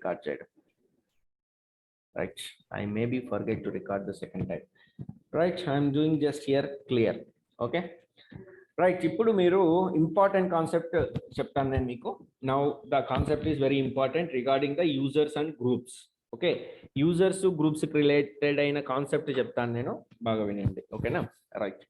Record చేయడం. Right, I maybe forget to record the second time. Right, I'm doing just here clear. Okay, right, ఇప్పుడు మీరు important concept చెప్తాను నేను మీకు. Now the concept is very important regarding the users and groups. Okay, users groups related అయిన concept చెప్తాను నేను, బాగా వినండి. ఓకేనా? రైట్,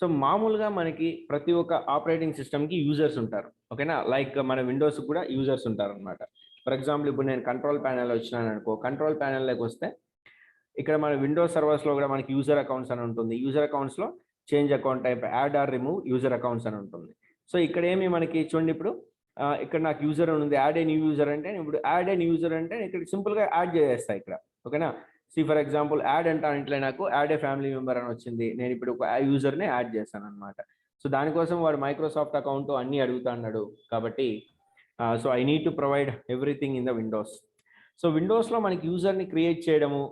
సో మామూలుగా మనకి ప్రతి ఒక్క ఆపరేటింగ్ సిస్టమ్కి యూజర్స్ ఉంటారు. ఓకేనా? లైక్ మన విండోస్ కూడా యూజర్స్ ఉంటారు అనమాట. ఫర్ ఎగ్జాంపుల్ ఇప్పుడు నేను కంట్రోల్ ప్యానెల్ వచ్చినాను అనుకో, కంట్రోల్ ప్యానెల్లోకి వస్తే ఇక్కడ మన విండోస్ సర్వర్స్లో కూడా మనకి యూజర్ అకౌంట్స్ అని ఉంటుంది. యూజర్ అకౌంట్స్లో change account type, add or remove user accounts అని ఉంటుంది. సో ఇక్కడ ఏమి మనకి చూడండి, ఇప్పుడు ఇక్కడ నాకు యూజర్ ఉంది, యాడ్ ఏ న్యూ యూజర్ అంటే, ఇప్పుడు యాడ్ ఏ న్యూ యూజర్ అంటే ఇక్కడ సింపుల్గా యాడ్ చేసేస్తా ఇక్కడ. ఓకేనా? సి ఫర్ ఎగ్జాంపుల్ యాడ్ అంటాను, ఇంట్లో నాకు యాడ్ ఏ ఫ్యామిలీ మెంబర్ అని వచ్చింది. నేను ఇప్పుడు ఒక యూజర్ని యాడ్ చేస్తాను అనమాట. సో దానికోసం వాడు మైక్రోసాఫ్ట్ అకౌంట్ అన్నీ అడుగుతా అన్నాడు కాబట్టి so I need to provide everything in the Windows. So విండోస్లో మనకి యూజర్ని క్రియేట్ చేయడము,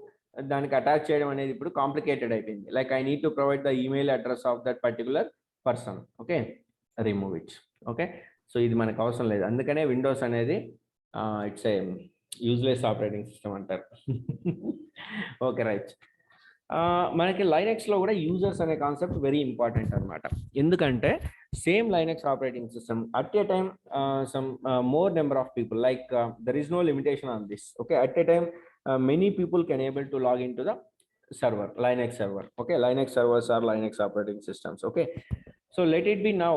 దానికి అటాచ్ చేయడం అనేది ఇప్పుడు కాంప్లికేటెడ్ అయిపోయింది. Like I need to provide the email address of that particular person. Okay, remove it. Okay, so ఇది మనకు అవసరం లేదు. అందుకనే విండోస్ అనేది it's a useless operating system అంటారు. Okay, right. మనకి లైనెక్స్లో కూడా యూజర్స్ అనే కాన్సెప్ట్ వెరీ ఇంపార్టెంట్ అనమాట. ఎందుకంటే same Linux operating system at a time some more number of people, like there is no limitation on this. Okay, at a time many people can able to log into the server, Linux server. Okay, Linux servers are Linux operating systems. Okay, so let it be now.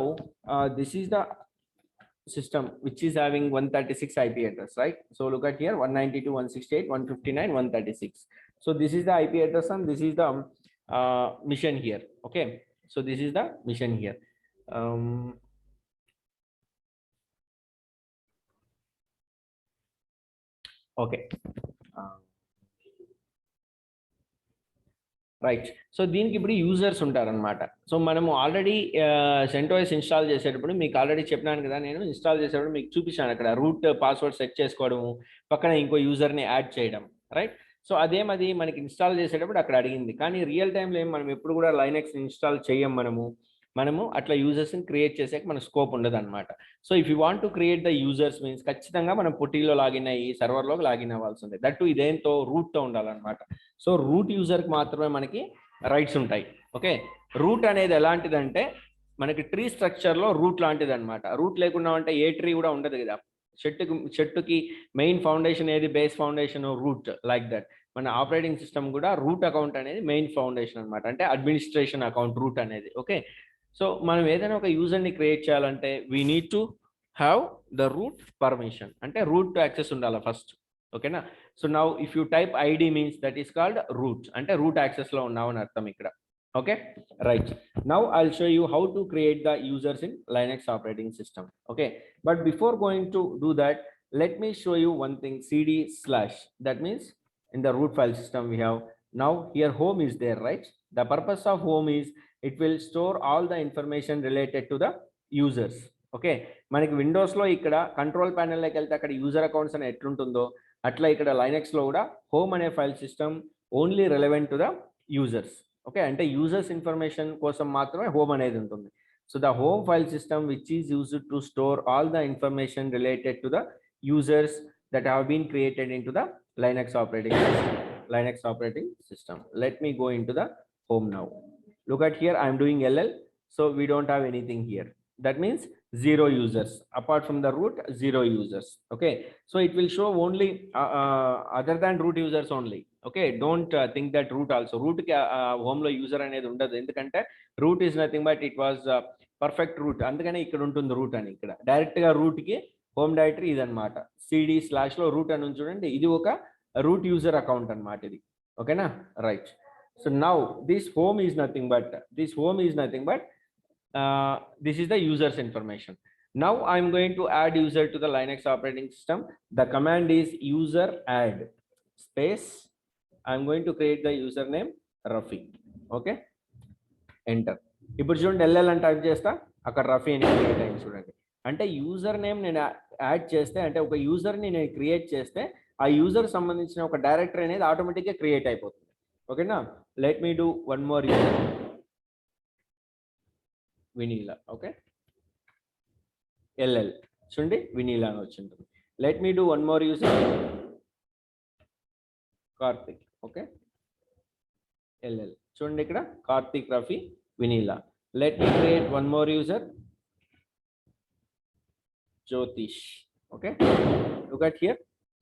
This is the system which is having 136 IP address, right? So look at here, 192.168.159, 136. So this is the IP address and this is the mission here. Okay, so this is the mission here. Okay, right. So దీనికి ఇప్పుడు users ఉంటారనమాట. So మనము already సెంటోస్ install చేసేటప్పుడు మీకు already చెప్పినాను కదా, నేను install చేసేటప్పుడు మీకు చూపించాను అక్కడ రూట్ పాస్వర్డ్ సెట్ చేసుకోవడము, పక్కన ఇంకో యూజర్ని యాడ్ చేయడం. రైట్, సో అదేమది మనకి ఇన్స్టాల్ చేసేటప్పుడు అక్కడ అడిగింది. కానీ రియల్ టైంలో మనం ఎప్పుడు కూడా లైనెక్స్ ఇన్స్టాల్ చేయం. మనము అట్లా యూజర్స్ని క్రియేట్ చేసాక మన స్కోప్ ఉండదు అనమాట. So if you want to create the users means ఖచ్చితంగా మనం పుట్టిలో లాగిన్ అయ్యి సర్వర్లోకి లాగిన్ అవ్వాల్సి ఉంది. దట్టు ఇదేంతో రూట్తో ఉండాలన్నమాట. సో రూట్ యూజర్కి మాత్రమే మనకి రైట్స్ ఉంటాయి. ఓకే, రూట్ అనేది ఎలాంటిదంటే మనకి ట్రీ స్ట్రక్చర్లో రూట్ లాంటిది అనమాట. రూట్ లేకుండా అంటే ఏ ట్రీ కూడా ఉండదు కదా. చెట్టుకి మెయిన్ ఫౌండేషన్ ఏది, base foundation root. Like that మన ఆపరేటింగ్ సిస్టమ్ కూడా రూట్ అకౌంట్ అనేది మెయిన్ ఫౌండేషన్ అనమాట, అంటే అడ్మినిస్ట్రేషన్ అకౌంట్ రూట్ అనేది. ఓకే, సో మనం ఏదైనా ఒక యూజర్ని క్రియేట్ చేయాలంటే we need to have the root permission, అంటే రూట్ యాక్సెస్ ఉండాలి ఫస్ట్. ఓకేనా? So now if you type ID means that is called root, అంటే రూట్ యాక్సెస్లో ఉన్నావు అని అర్థం ఇక్కడ. Okay, right. Now I'll show you how to create the users in Linux operating system. Okay, but before going to do that, let me show you one thing. cd/, that means in the root file system we have now here home is there, right? The purpose of home is it will store all the information related to the users. Okay, మనకి Windows లో ఇక్కడ control panel లోకి వెళ్తే అక్కడ user accounts అని ఎట్లుంటుందో అట్లా ఇక్కడ లైనెక్స్ లో కూడా హోమ్ అనే file system only relevant to the users. Okay, అంటే యూజర్స్ ఇన్ఫర్మేషన్ కోసం మాత్రమే హోమ్ అనేది ఉంటుంది. So the home file system which is used to store all the information related to the users that have been created into the Linux operating system. Let me go into the home now. Look at here, I am doing ll, so we don't have anything here. That means 0 users. Apart from the root, 0 users. Okay, so it will show only other than root users only. Okay, don't think that root also. Root home lo user anedi undadu, endukante root is nothing but it was perfect root. Andukane ikkada untundi root ani, ikkada direct ga root ki home directory ఇదనమాట. cd/లో route అని చూడండి, ఇది ఒక root user account అనమాట ఇది. ఓకేనా? Right. So now this home is nothing but this is the user's information. Now I'm going to add user to the Linux operating system. The command is user add space. I'm going to create the username Rafi. Okay, enter. ఇప్పుడు చూడండి, ll అని type చేస్తా, అక్కడ రఫీ అని create అయింది చూడండి. అంటే user name నేను యాడ్ చేస్తే, అంటే ఒక యూజర్ని నేను క్రియేట్ చేస్తే ఆ యూజర్ సంబంధించిన ఒక డైరెక్టరీ అనేది ఆటోమేటిక్గా క్రియేట్ అయిపోతుంది. ఓకేనా? Let me do one more user, Vinila. Okay, LL చూడండి, వినీలా అని వచ్చింది. Let me do one more user, Karthik. Okay, LL. చూడండి ఇక్కడ Karthik, Rafi, Vinila. Let me create one more user, Jyotish. Okay, look at here,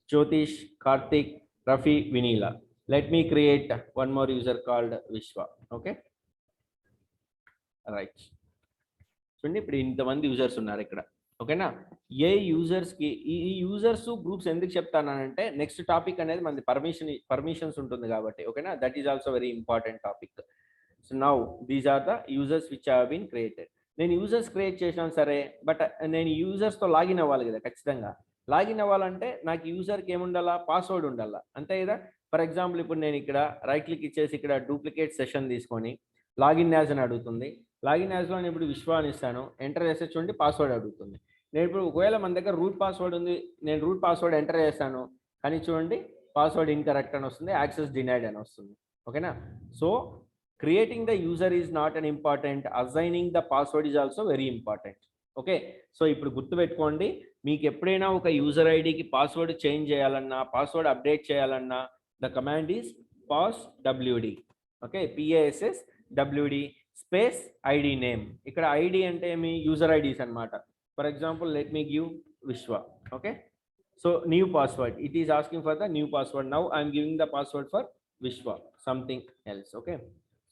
Jyothish, Karthik, Rafi, Vinila. Let me create one more user called Vishwa. Okay, right. చూడండి ఇప్పుడు ఇంతమంది users ఉన్నారు ఇక్కడ. ఓకేనా, ఏ యూజర్స్కి ఈ యూజర్స్ గ్రూప్స్ ఎందుకు చెప్తానంటే నెక్స్ట్ టాపిక్ అనేది మనది పర్మిషన్స్ ఉంటుంది కాబట్టి. ఓకేనా, that is also very important topic. So now these are the users which have been created. నేను యూజర్స్ క్రియేట్ చేసినాను సరే, బట్ నేను యూజర్స్తో లాగిన్ అవ్వాలి కదా ఖచ్చితంగా. లాగిన్ అవ్వాలంటే నాకు యూజర్కి ఏముండాలా, పాస్వర్డ్ ఉండాలా, అంతే కదా. ఫర్ ఎగ్జాంపుల్ ఇప్పుడు నేను ఇక్కడ రైట్ క్లిక్ ఇచ్చేసి ఇక్కడ డూప్లికేట్ సెషన్ తీసుకొని లాగిన్ యాజ్ అని అడుగుతుంది. లాగిన్ యాజ్లో నేను ఇప్పుడు విశ్వ అని ఇస్తాను, ఎంటర్ చేస్తే చూడండి పాస్వర్డ్ అడుగుతుంది. నేను ఇప్పుడు ఒకవేళ మన దగ్గర రూట్ పాస్వర్డ్ ఉంది, నేను రూట్ పాస్వర్డ్ ఎంటర్ చేస్తాను, కానీ చూడండి పాస్వర్డ్ ఇన్కరెక్ట్ అని వస్తుంది, యాక్సెస్ డినైడ్ అని వస్తుంది. ఓకేనా, so creating the user is not unimportant, assigning the password is also very important. Okay, so ఇప్పుడు గుర్తుపెట్టుకోండి, మీకు ఎప్పుడైనా ఒక యూజర్ ఐడికి పాస్వర్డ్ చేంజ్ చేయాలన్నా, పాస్వర్డ్ అప్డేట్ చేయాలన్నా, the command is passwd. Okay, PASSWD space ID name. ఇక్కడ ID అంటే మీ యూజర్ ఐడీస్ అనమాట. For example let me give Vishwa. Okay, so new password, it is asking for the new password. Now I'm giving the password for విశ్వ something else. Okay,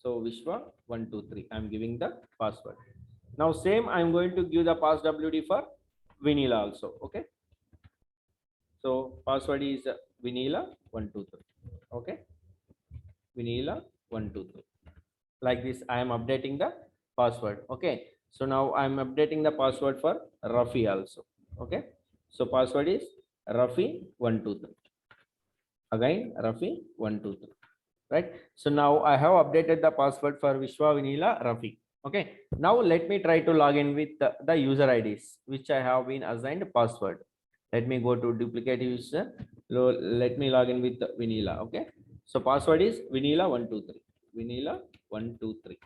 so Vishwa 123, I am giving the password. Now same I am going to give the passwd for Vinila also. Okay, so password is Vinila 123. Okay, Vinila 123, like this I am updating the password. Okay, so now I am updating the password for Rafi also. Okay, so password is Rafi 123, again Rafi 123. Right, so now I have updated the password for Vishwa, Vinila, Rafi. Okay, now let me try to log in with the user IDs which I have been assigned password. Let me go to duplicate user, let me log in with Vinila. Okay, so password is Vinila 123, Vinila 123.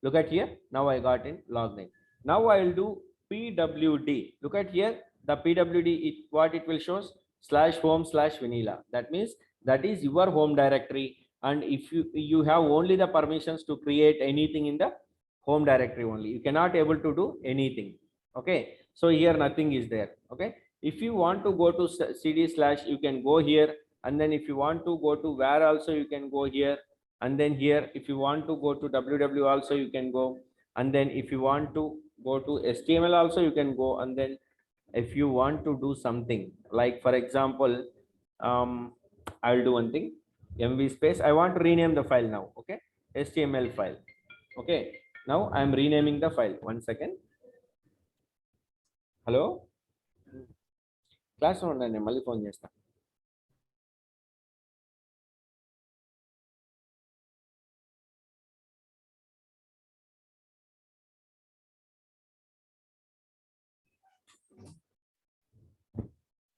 Look at here, now I got in logged in. Now I will do pwd. Look at here, the pwd, what it will shows, /home/Vinila. That means that is your home directory, and if you have only the permissions to create anything in the home directory only, you cannot able to do anything. Okay, so here nothing is there. Okay, if you want to go to cd/, you can go here, and then if you want to go to where also you can go here, and then here if you want to go to www also you can go, and then if you want to go to html also you can go, and then if you want to do something like for example I will do one thing, mv space, I want to rename the file now. Okay, html file. Okay, now I am renaming the file. One second. Hello, class undanడి, మళ్ళీ phone చేస్తా.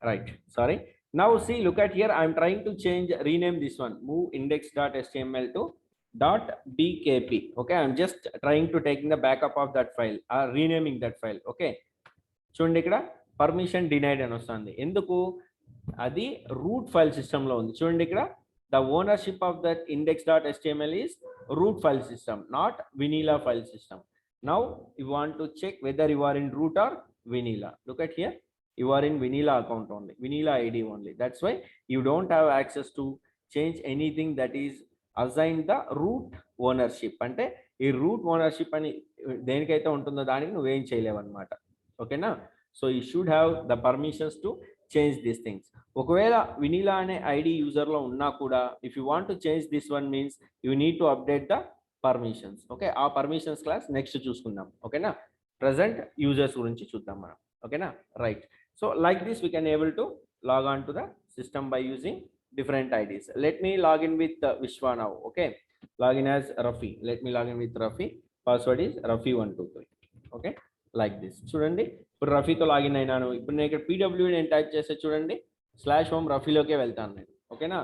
Right, sorry. Now see, look at here, I am trying to rename this one, move index.html to .bkp. Okay, I am just trying to taking the backup of that file, renaming that file. Okay, చూడండి ఇక్కడ permission denied అని వస్తుంది, ఎందుకు, అది route file system లో ఉంది. చూడండి ఇక్కడ the ownership of that index.html is root file system, not Vinila file system. Now you want to check whether you are in root or Vinila. Look at here, you are in Vinila account only, Vinila ID only. That's why you don't have access to change anything that is assigned the root ownership. అంటే ఈ route ownership అని దేనికైతే ఉంటుందో దానికి నువ్వేం చేయలేవు అనమాట. ఓకేనా, so you should have the permissions to change these things. ఒకవేళ వినీలా అనే ఐడి యూజర్లో ఉన్నా కూడా if you want to change this one means you need to update the permissions. Okay, ఆ పర్మిషన్స్ క్లాస్ నెక్స్ట్ చూసుకుందాం. ఓకేనా, ప్రజెంట్ యూజర్స్ గురించి చూద్దాం మనం. ఓకేనా, right. So like this we can able to log on to the system by using different IDs. Let me log in with Vishwa now. Okay, login as Rafi. Let me log in with Rafi. Password is Rafi123. Okay, like this. చూడండి ఇప్పుడు రఫీతో login అయినాను. ఇప్పుడు నేను ఇక్కడ pwd నేను type చేస్తే చూడండి /home రఫీలోకే వెళ్తాను నేను. ఓకేనా,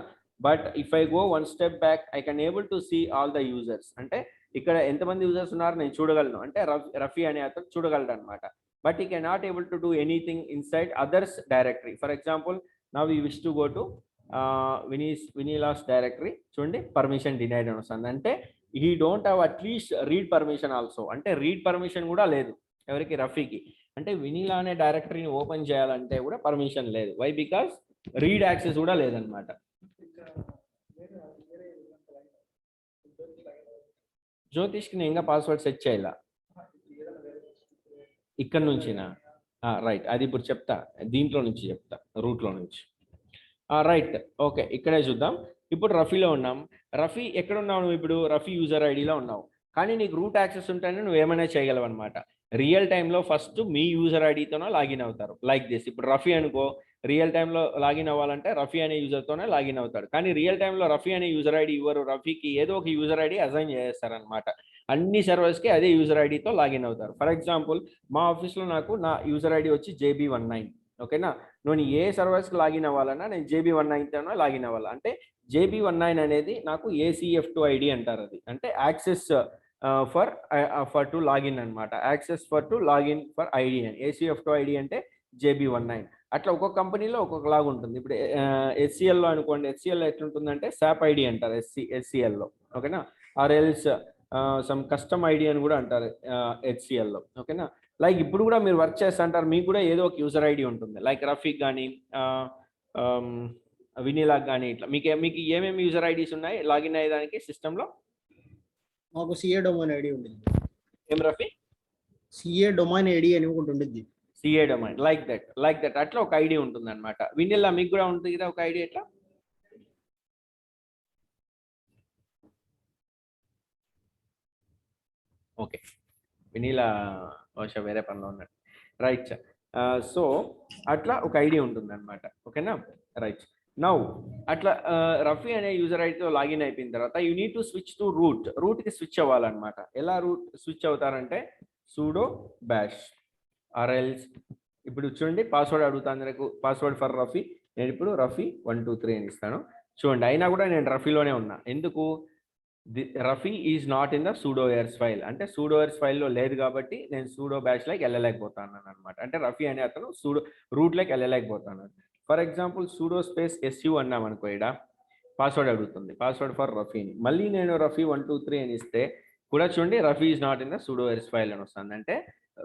but if I go one step back I can able to see all the users. అంటే ఇక్కడ ఎంతమంది యూజర్స్ ఉన్నారు నేను చూడగలను, అంటే రఫీ అనే అతను చూడగలడు అనమాట. బట్ ఈ can not able to do anything inside others directory. For example now you wish to go to Vinila's directory చూడండి పర్మిషన్ డినైడ్ అని వస్తుంది. అంటే he don't have at least read permission also, అంటే రీడ్ పర్మిషన్ కూడా లేదు ఎవరికి, రఫీకి. అంటే వినీలా అనే డైరెక్టరీని ఓపెన్ చేయాలంటే కూడా పర్మిషన్ లేదు. వై? బికాస్ రీడ్ యాక్సెస్ కూడా లేదనమాట. జ్యోతిష్కి నేను ఇంకా పాస్వర్డ్ సెట్ చేయాల ఇక్కడ నుంచినా? రైట్, అది ఇప్పుడు చెప్తా, దీంట్లో నుంచి చెప్తా, రూట్లో నుంచి. రైట్, ఓకే, ఇక్కడే చూద్దాం. ఇప్పుడు రఫీలో ఉన్నాం. రఫీ ఎక్కడ ఉన్నావు నువ్వు ఇప్పుడు? రఫీ యూజర్ ఐడిలో ఉన్నావు. కానీ నీకు రూట్ యాక్సెస్ ఉంటేనే నువ్వు ఏమైనా చేయగలవు అనమాట. రియల్ టైంలో ఫస్ట్ మీ యూజర్ ఐడితోనే లాగిన్ అవుతారు, లైక్ దిస్. ఇప్పుడు రఫీ అనుకో, రియల్ టైంలో లాగిన్ అవ్వాలంటే రఫీ అనే యూజర్తోనే లాగిన్ అవుతాడు. కానీ రియల్ టైంలో రఫీ అనే యూజర్ ఐడి ఇవ్వరు, రఫీకి ఏదో ఒక యూజర్ ఐడి అసైన్ చేస్తారనమాట. అన్ని సర్వర్స్కి అదే యూజర్ ఐడితో లాగిన్ అవుతారు. ఫర్ ఎగ్జాంపుల్ మా ఆఫీస్లో నాకు నా యూజర్ ఐడి వచ్చి JB19, ఓకేనా. నేను ఏ సర్వర్స్కి లాగిన్ అవ్వాలన్నా నేను JB19తోనే లాగిన్ అవ్వాలి. అంటే JB19 అనేది నాకు ACF2 ID అంటారు. అది అంటే యాక్సెస్ ఫర్ టు లాగిన్ అనమాట. Access for to login for ID అని. ACF2 ID అంటే JB19. అట్లా ఒక్కొక్క కంపెనీలో ఒక్కొక్కలాగా ఉంటుంది. ఇప్పుడు HCLలో అనుకోండి, HCL ఎట్లుంటుందంటే SAP ID అంటారు HCLలో, ఓకేనా. ఆర్ఎల్స్ సమ్ కస్టమ్ ఐడి అని కూడా అంటారు HCLలో, ఓకేనా. లైక్ ఇప్పుడు కూడా మీరు వర్క్ చేస్తా అంటారు, మీకు కూడా ఏదో ఒక యూజర్ ఐడి ఉంటుంది. లైక్ రఫీక్ కానీ వినీలాగ్ కానీ ఇట్లా మీకు ఏమేమి యూజర్ ఐడీస్ ఉన్నాయి లాగిన్ అయ్యేదానికి సిస్టంలో? మాకు సిఏ డొమైన్ ఐడి ఉంది. ఏం రఫీ? సిఏ డొమైన్ ఐడి అని ఒకటి ఉంటుంది. సిఏ డొమైన్, లైక్ దట్ అట్లా ఒక ఐడి ఉంటుంది అనమాట. వినీలా మీకు కూడా ఉంటుంది కదా ఒక ఐడి ఎట్లా? ఓకే, వినీలా బహుశా వేరే పనిలో ఉన్నాడు. రైట్, సో అట్లా ఒక ఐడి ఉంటుంది అనమాట, ఓకేనా. రైట్, నౌ అట్లా రఫీ అనే యూజర్ ఐడితో లాగిన్ అయిపోయిన తర్వాత you need to switch to రూట్కి స్విచ్ అవ్వాలన్నమాట. ఎలా రూట్ స్విచ్ అవుతారంటే sudo bash ఆర్ఎల్స్. ఇప్పుడు చూడండి పాస్వర్డ్ అడుగుతాను నాకు, పాస్వర్డ్ ఫర్ రఫీ. నేను ఇప్పుడు రఫీ 123 అని ఇస్తాను. చూడండి అయినా కూడా నేను రఫీలోనే ఉన్నా. ఎందుకు? Rafi is not in the sudoers file, అంటే sudoers ఫైల్లో లేదు కాబట్టి నేను sudo bash లైక్ వెళ్ళలేకపోతాను అనమాట. అంటే రఫీ అనే అతను రూట్ లైక్ వెళ్ళలేకపోతాను. For example sudo space su అన్నాం అనుకో, ఇక్కడ పాస్వర్డ్ అడుగుతుంది, పాస్వర్డ్ ఫర్ రఫీని. మళ్ళీ నేను రఫీ 123 అని ఇస్తే కూడా చూడండి Rafi is not in the sudoers file అని వస్తుంది. అంటే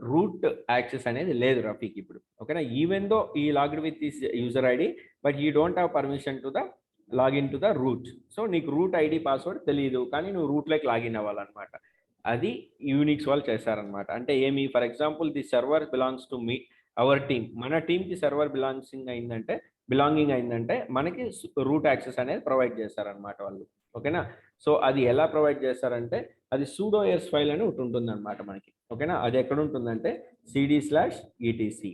రూట్ యాక్సెస్ అనేది లేదు రఫీకి ఇప్పుడు, ఓకేనా. ఈవెన్ దో ఈ logged with this user ID, but you don't have permission to the login to the route. So నీకు రూట్ ఐడి పాస్వర్డ్ తెలియదు, కానీ నువ్వు రూట్లోకి లాగిన్ అవ్వాలన్నమాట. అది యూనిక్స్ వాళ్ళు చేశారనమాట. అంటే ఏమి? For example the server belongs to me our team, మన టీంకి సర్వర్ బిలాంగింగ్ అయిందంటే మనకి రూట్ యాక్సెస్ అనేది ప్రొవైడ్ చేస్తారనమాట వాళ్ళు, ఓకేనా. సో అది ఎలా ప్రొవైడ్ చేస్తారంటే అది sudoers ఫైల్ అని ఒకటి ఉంటుంది అనమాట మనకి, ఓకేనా. అది ఎక్కడ ఉంటుందంటే cd/etc,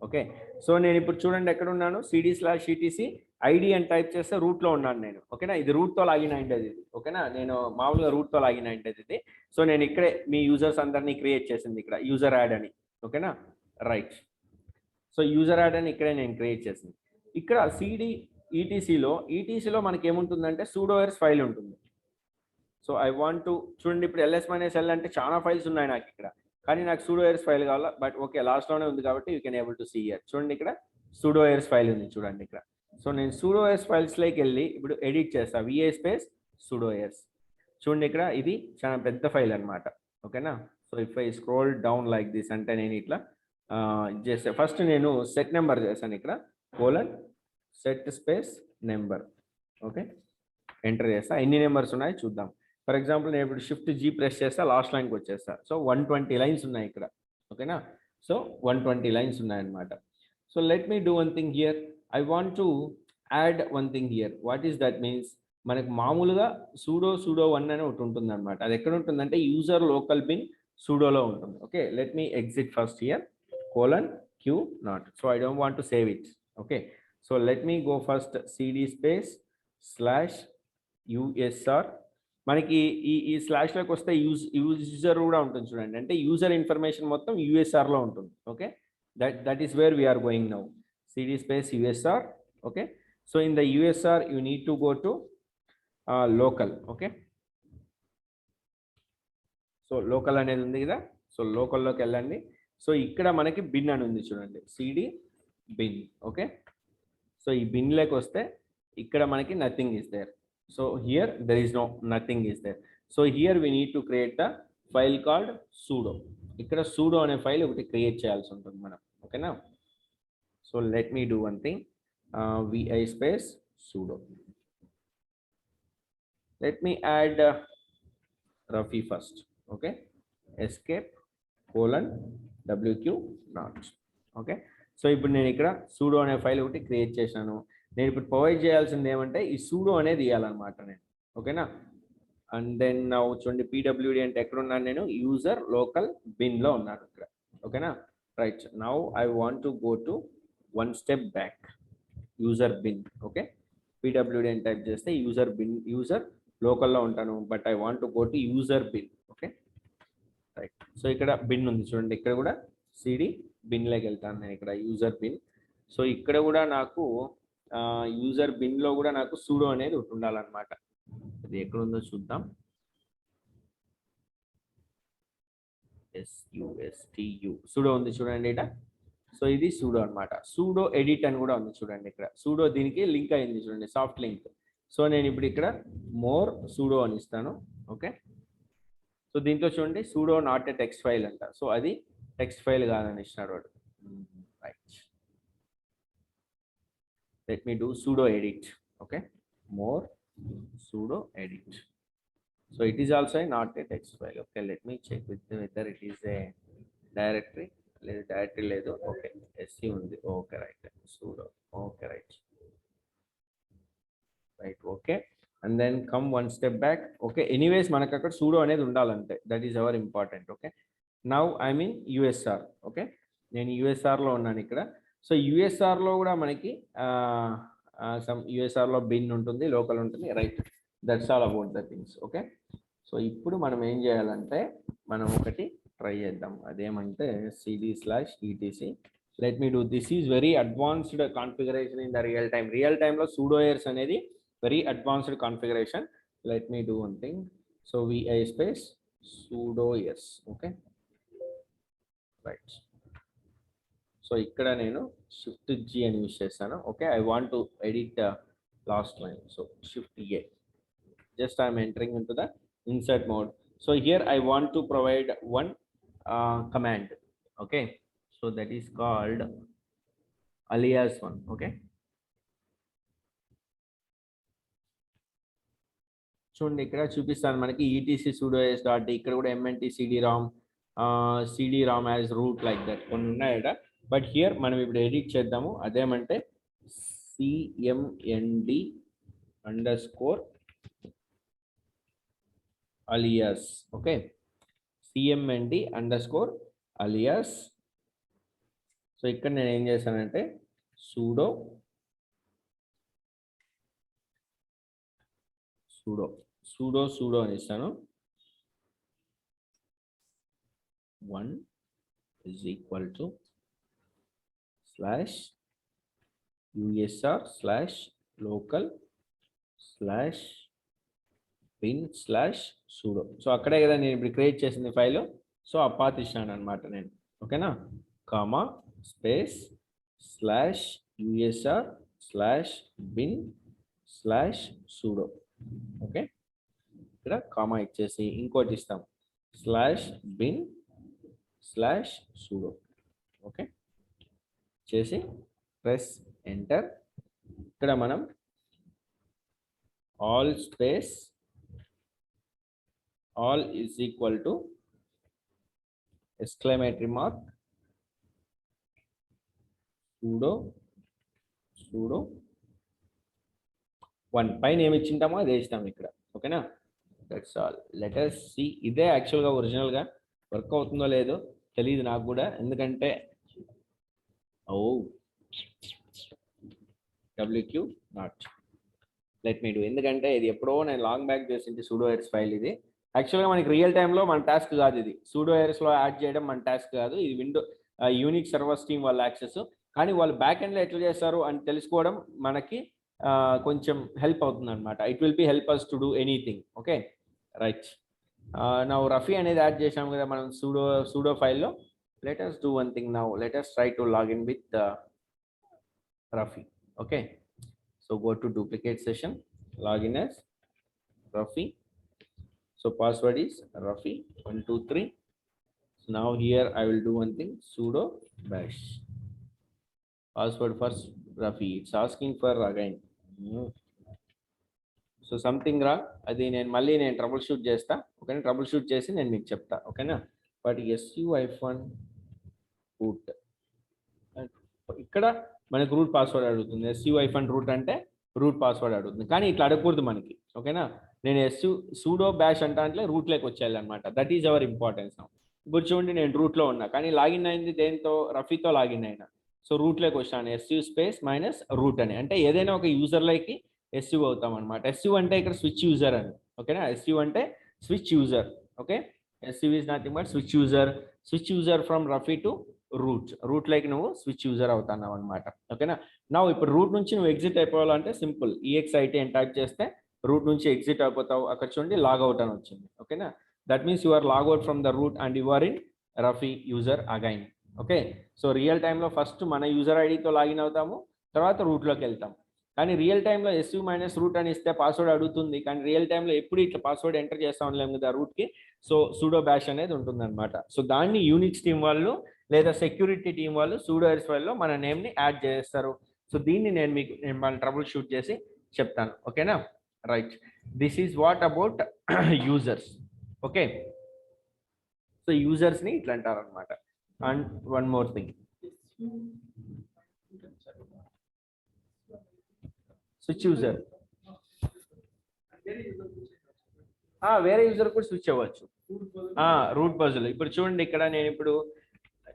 ఓకే. సో నేను ఇప్పుడు చూడండి ఎక్కడ ఉన్నాను, cd/etc ఐడి అని టైప్ చేస్తే రూట్లో ఉన్నాను నేను, ఓకేనా. ఇది రూట్తో లాగిన్ అయిండేది ఇది, ఓకేనా. నేను మామూలుగా రూట్తో లాగిన్ అయిండేది ఇది. సో నేను ఇక్కడే మీ యూజర్స్ అందరినీ క్రియేట్ చేసింది ఇక్కడ యూజర్ యాడ్ అని, ఓకేనా. రైట్, సో యూజర్ యాడ్ అని ఇక్కడే నేను క్రియేట్ చేసింది. ఇక్కడ ఈటీసీలో మనకి ఏముంటుందంటే sudoers ఫైల్ ఉంటుంది. సో ఐ వాంట్ టు చూడండి ఇప్పుడు ls-l అంటే చాలా ఫైల్స్ ఉన్నాయి నాకు ఇక్కడ, కానీ నాకు sudoers ఫైల్ కావాలా. బట్ ఓకే, లాస్ట్లోనే ఉంది కాబట్టి you can able to see here. చూడండి ఇక్కడ sudoers ఫైల్ ఉంది చూడండి ఇక్కడ. సో నేను sudoers ఫైల్స్లోకి వెళ్ళి ఇప్పుడు ఎడిట్ చేస్తా, va స్పేస్ sudoers. చూడండి ఇక్కడ ఇది చాలా పెద్ద ఫైల్ అనమాట, ఓకేనా. So if I scroll down like this అంటే నేను ఇట్లా చేస్తే ఫస్ట్ నేను సెట్ నెంబర్ చేశాను ఇక్కడ, set space number, okay. Enter చేస్తా, ఎన్ని నెంబర్స్ ఉన్నాయో చూద్దాం. ఫర్ ఎగ్జాంపుల్ నేను ఇప్పుడు Shift-G ప్రెస్ చేస్తా, లాస్ట్ లైన్కి వచ్చేస్తా. సో 120 లైన్స్ ఉన్నాయి ఇక్కడ, ఓకేనా. సో 120 లైన్స్ ఉన్నాయన్నమాట. So let me do one thing here. I want to add one thing here. What is that means? మనకు మామూలుగా sudo1 అని ఒకటి ఉంటుంది అనమాట. అది ఎక్కడ ఉంటుందంటే యూజర్ లోకల్ బిన్ sudoలో ఉంటుంది, okay. Let me exit first here, :q0. So I don't want to save it, okay. So let me go first cd/usr. మనకి ఈ స్లాష్లోకి వస్తే యూజర్ కూడా ఉంటుంది చూడండి, అంటే యూజర్ ఇన్ఫర్మేషన్ మొత్తం USRలో ఉంటుంది, okay. That is where we're going now, cd/usr, okay. So in the USR you need to go to local, okay. So local అనేది ఉంది కదా, సో లోకల్లోకి వెళ్ళండి. సో ఇక్కడ మనకి బిన్ అని ఉంది చూడండి, cd bin, ఓకే. సో ఈ బిన్లోకి వస్తే ikkada manaki nothing is there. So here there is no nothing is there. So here we need to create the file called sudo. Ikkada sudo ane file okati create cheyalsi untundi manam. Okay na. So let me do one thing. Vi space sudo. Let me add Rafi first. Okay. Escape colon wq not. Okay. So ఇప్పుడు నేను ఇక్కడ pseudo అనే file ఒకటి create చేశాను. నేను ఇప్పుడు provide చేయాల్సింది ఏమంటే ఈ సూడో అనేది ఇవ్వాలన్నమాట నేను. ఓకేనా. అండ్ దెన్ చూడండి పీడబ్ల్యూడి అంటే ఎక్కడ ఉన్నాను నేను, యూజర్ లోకల్ బిన్లో ఉన్నాను ఇక్కడ. ఓకేనా. Right. Now I want to go to one step back, user bin. Okay. PWD అని టైప్ చేస్తే యూజర్ బిన్, యూజర్ లోకల్లో ఉంటాను, but I want to go to user bin. Okay. Right. So ఇక్కడ bin ఉంది చూడండి, ఇక్కడ కూడా సిడి బిన్లోకి వెళ్తాను నేను, ఇక్కడ యూజర్ బిన్. సో ఇక్కడ కూడా నాకు యూజర్ బిన్లో కూడా నాకు సూడో అనేది ఒకటి ఉండాలన్నమాట. అది ఎక్కడ ఉందో చూద్దాం. SUSTU సూడో ఉంది చూడండి ఇక్కడ. సో ఇది సూడో అన్నమాట. సూడో ఎడిట్ అని కూడా ఉంది చూడండి ఇక్కడ. సూడో దీనికి లింక్ అయింది చూడండి, సాఫ్ట్ లింక్. సో నేను ఇప్పుడు ఇక్కడ మోర్ సూడో అని ఇస్తాను. ఓకే. సో దీంట్లో చూడండి sudo not a text file అంట. సో అది టెక్స్ట్ ఫైల్ కాదని ఇచ్చినాడు వాడు. Right. Let me do sudo edit. Okay. More sudo edit. So it is also not a text file. Okay. Let me check with whether it is a directory. లేదు, directory లేదు. Okay. SC ఉంది. Okay. Right. Sudo. Okay. Right. Right. Okay. And then come one step back. Okay. Anyways మనకు అక్కడ sudo అనేది ఉండాలంటే, that is our important. Okay. Now I mean USR. Okay. నేను యుఎస్ఆర్లో ఉన్నాను ఇక్కడ. సో యుఎస్ఆర్లో కూడా మనకి సమ్ యుఎస్ఆర్లో బిన్ ఉంటుంది, లోకల్ ఉంటుంది. Right. That's all about the things. Okay. So ఇప్పుడు మనం ఏం చేయాలంటే మనం ఒకటి ట్రై చేద్దాం. అదేమంటే cd/etc. Let me do this is very advanced configuration in the real time. Real టైంలో సూడో ఎర్స్ అనేది very advanced configuration. Let me do one thing. So vi space sudo yes. Okay. Right. So ఇక్కడ నేను shift G అని use చేస్తాను. Okay. I want to edit last line. So shift A. Just I'm entering in to the insert mode. So here I want to provide one command. Okay. So that is called alias one. Okay. చూడండి ఇక్కడ చూపిస్తాను మనకి etc sudo s dot. ఇక్కడ కూడా mnt cd-rom as route like that కొన్ని ఉన్నాయట. But here మనం ఇప్పుడు ఎడిట్ చేద్దాము. అదేమంటే cmnd_alias. ఓకే. cmnd_alias. సో ఇక్కడ నేను ఏం చేశానంటే sudo అని ఇస్తాను. 1 is equal to /usr/local/bin/sudo. So అక్కడే కదా నేను ఇప్పుడు క్రియేట్ చేసింది ఫైల్. సో ఆ పాత్ ఇచ్చాను అనమాట నేను. ఓకేనా. Comma space /usr/bin/sudo. ఓకే. ఇక్కడ కామా ఇచ్చేసి ఇంకోటి ఇస్తాం /bin/sudo. ఓకే. చేసి ప్రెస్ ఎంటర్. ఇక్కడ మనం all is equal to exclamatory mark sudo 1 పైన ఏమి ఇచ్చింటామో అది వేస్తాం ఇక్కడ. ఓకేనా. That's all. Let us see. ఇదే యాక్చువల్గా ఒరిజినల్గా వర్క్ అవుతుందో లేదో తెలియదు నాకు కూడా, ఎందుకంటే wq not. Let me do. ఎందుకంటే ఇది ఎప్పుడో నేను లాంగ్ బ్యాక్ చేసింది సూడో ఎర్స్ ఫైల్. ఇది యాక్చువల్గా మనకి రియల్ టైంలో మన టాస్క్ కాదు. ఇది సూడో ఎర్స్లో యాడ్ చేయడం మన టాస్క్ కాదు. ఇది యూనిక్ సర్వర్స్ టీమ్ వాళ్ళ యాక్సెస్. కానీ వాళ్ళు బ్యాక్ ఎండ్లో ఎట్లా చేస్తారు అని తెలుసుకోవడం మనకి కొంచెం హెల్ప్ అవుతుంది అనమాట. It will be help us to do anything. Okay. Right. నా రఫీ అనేది యాడ్ చేసాము కదా మనం సూడో ఫైల్లో. Let us do one thing now. Let us try to log in with Rafi. Okay. So go to duplicate session, login as Rafi. So password is Rafi123. So now here I will do one thing, sudo bash. Password first Rafi. It's asking for again. So something రా అది నేను మళ్ళీ trouble shoot చేస్తా. ఓకేనా, trouble shoot చేసి నేను మీకు చెప్తా. ఓకేనా, బట్ SU-1 రూట్ ఇక్కడ మనకు రూట్ పాస్వర్డ్ అడుగుతుంది. SU-1 రూట్ అంటే రూట్ పాస్వర్డ్ అడుగుతుంది, కానీ ఇట్లా అడగకూడదు మనకి. ఓకేనా, నేను sudo bash అంటే రూట్లోకి వచ్చేయాలి అనమాట. That is our importance. ఇప్పుడు చూడండి, నేను రూట్లో ఉన్నా, కానీ లాగిన్ అయింది దేంతో? రఫీతో లాగిన్ అయినా. సో రూట్లోకి వచ్చాను, SU స్పేస్ మైనస్ రూట్ అని. అంటే ఏదైనా ఒక యూజర్లోకి SU అవుతాం అనమాట. SU అంటే ఇక్కడ స్విచ్ యూజర్ అని. ఓకేనా, SU అంటే switch user. Okay, SU is nothing but switch user. Switch user from Rafi to root like నువ్వు స్విచ్ యూజర్ అవుతున్నావు అనమాట. ఓకేనా, నా ఇప్పుడు రూట్ నుంచి నువ్వు ఎగ్జిట్ అయిపోవాలంటే సింపుల్, EXIT అని టైప్ చేస్తే రూట్ నుంచి ఎగ్జిట్ అయిపోతావు. అక్కడ చూడండి లాగౌట్ అని వచ్చింది. ఓకేనా, that means you are logout from the root and you are in Rafi user again. Okay, so real టైంలో ఫస్ట్ మన యూజర్ ఐడితో లాగిన్ అవుతాము, తర్వాత రూట్లోకి వెళ్తాము. కానీ రియల్ టైంలో SU మైనస్ రూట్ అని ఇస్తే పాస్వర్డ్ అడుగుతుంది, కానీ రియల్ టైంలో ఎప్పుడు ఇట్లా పాస్వర్డ్ ఎంటర్ చేస్తా ఉండలేము కదా రూట్కి. సో sudo bash అనేది ఉంటుంది అనమాట. సో దాన్ని యూనిక్స్ టీం వాళ్ళు లేదా సెక్యూరిటీ టీం వాళ్ళు sudo error మన నేమ్ని యాడ్ చేస్తారు. సో దీన్ని నేను మన ట్రబుల్ షూట్ చేసి చెప్తాను. ఓకేనా, right. This is what about users. Okay, so యూజర్స్ని ఇట్లా అంటారు అనమాట. And one more thing, switch user వేరే యూజర్ కూడా స్విచ్ అవ్వచ్చు. రూట్ బదులు ఇప్పుడు చూడండి, ఇక్కడ నేను ఇప్పుడు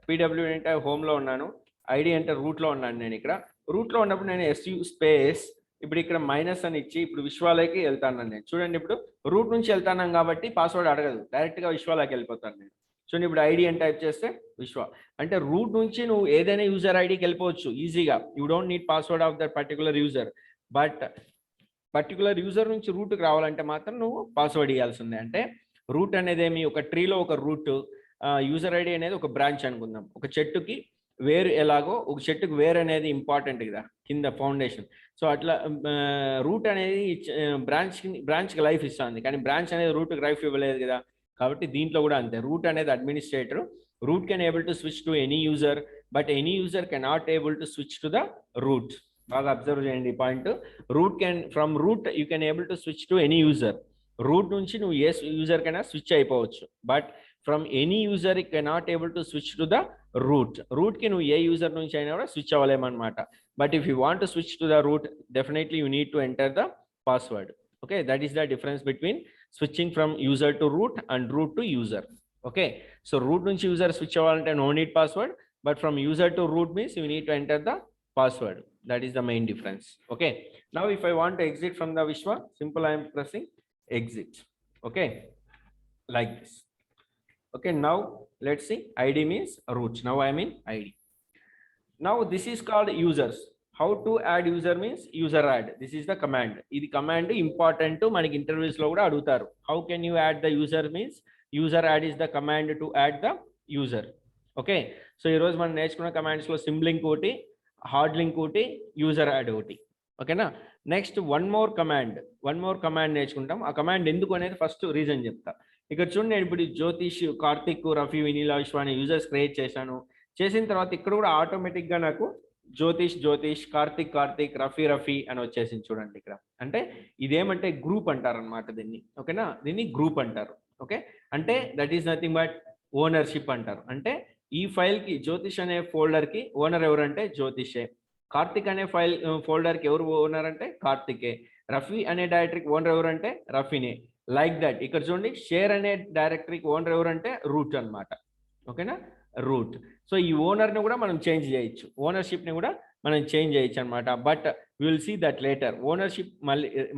PW అంటే హోమ్లో ఉన్నాను, ఐడి అంటే రూట్లో ఉన్నాను. నేను ఇక్కడ రూట్లో ఉన్నప్పుడు నేను SU స్పేస్ ఇప్పుడు ఇక్కడ మైనస్ అని ఇచ్చి ఇప్పుడు విశ్వాలకి వెళ్తాను. నేను చూడండి, ఇప్పుడు రూట్ నుంచి వెళ్తాను కాబట్టి పాస్వర్డ్ అడగదు, డైరెక్ట్గా విశ్వాలకి వెళ్ళిపోతాను నేను. చూడండి, ఇప్పుడు ఐడి అని టైప్ చేస్తే విశ్వ. అంటే రూట్ నుంచి నువ్వు ఏదైనా యూజర్ ఐడికి వెళ్ళిపోవచ్చు ఈజీగా. You don't need password of that particular user. But particular user నుంచి రూట్కి రావాలంటే మాత్రం నువ్వు పాస్వర్డ్ ఇవ్వాల్సిందే. అంటే రూట్ అనేది ఏమి, ఒక ట్రీలో ఒక రూట్, యూజర్ ఐడి అనేది ఒక బ్రాంచ్ అనుకుందాం. ఒక చెట్టుకి వేరు ఎలాగో ఒక చెట్టుకి వేరు అనేది ఇంపార్టెంట్ కదా కింద ఫౌండేషన్. సో అట్లా రూట్ అనేది బ్రాంచ్కి లైఫ్ ఇస్తుంది, కానీ బ్రాంచ్ అనేది రూట్కి లైఫ్ ఇవ్వలేదు కదా. కాబట్టి దీంట్లో కూడా అంతే, రూట్ అనేది administrator. Root can able to switch to any user, but any user can not able to switch to the root. బాగా అబ్జర్వ్ చేయండి ఈ point. From root you can able to switch to any user. Root నుంచి నువ్వు ఏ user కైనా switch అయిపోవచ్చు, but from any user you can not able to switch to the రూట్కి నువ్వు ఏ యూజర్ నుంచి అయినా కూడా స్విచ్ అవ్వలేమన్నమాట. But if you want to switch to the root, definitely you need to enter the password. Okay, that is the difference between switching from user to root and root to user. Okay, so root నుంచి user switch అవ్వాలంటే no need password, but from user to root means you need to enter the password. That is the main difference. Okay, now if I want to exit from the Vishwa, simple I am pressing exit. Okay, like this. Okay, now let's see, ID means root. Now I am in ID. Now this is called users. How to add user means user add. This is the command. This command important maniki interviews lo kuda adutaru. How can you add the user means user add is the command to add the user. Okay, so ee roju man నేర్చుకున్న commands lo sim-link ఒకటి, hard link ఒకటి, user add ఒకటి. ఓకేనా, next one more command నేర్చుకుంటాం. ఆ command ఎందుకు అనేది first reason చెప్తా. ఇక్కడ చూడండి, నేను ఇప్పుడు జ్యోతిష్, కార్తిక్, రఫీ, వినీలా, విశ్వ అనే యూజర్స్ క్రియేట్ చేశాను. చేసిన తర్వాత ఇక్కడ కూడా ఆటోమేటిక్గా నాకు జ్యోతిష్, కార్తిక్, రఫీ అని వచ్చేసింది. చూడండి ఇక్కడ, అంటే ఇదేమంటే గ్రూప్ అంటారు అనమాట దీన్ని. ఓకేనా, దీన్ని గ్రూప్ అంటారు. ఓకే, అంటే that is nothing but ownership అంటారు. అంటే ఈ ఫైల్కి జ్యోతిష్ అనే ఫోల్డర్కి ఓనర్ ఎవరంటే జ్యోతిషే, కార్తిక్ అనే ఫోల్డర్కి ఎవరు ఓనర్ అంటే కార్తికే, రఫీ అనే డైరెక్టరీకి ఓనర్ ఎవరంటే రఫీనే. లైక్ దట్ ఇక్కడ చూడండి, షేర్ అనే డైరెక్టరీకి ఓనర్ ఎవరంటే రూట్ అనమాట. ఓకేనా, రూట్. సో ఈ ఓనర్ని కూడా మనం చేంజ్ చేయొచ్చు, ఓనర్షిప్ని కూడా మనం చేంజ్ చేయొచ్చు అనమాట. But will see that later. Ownership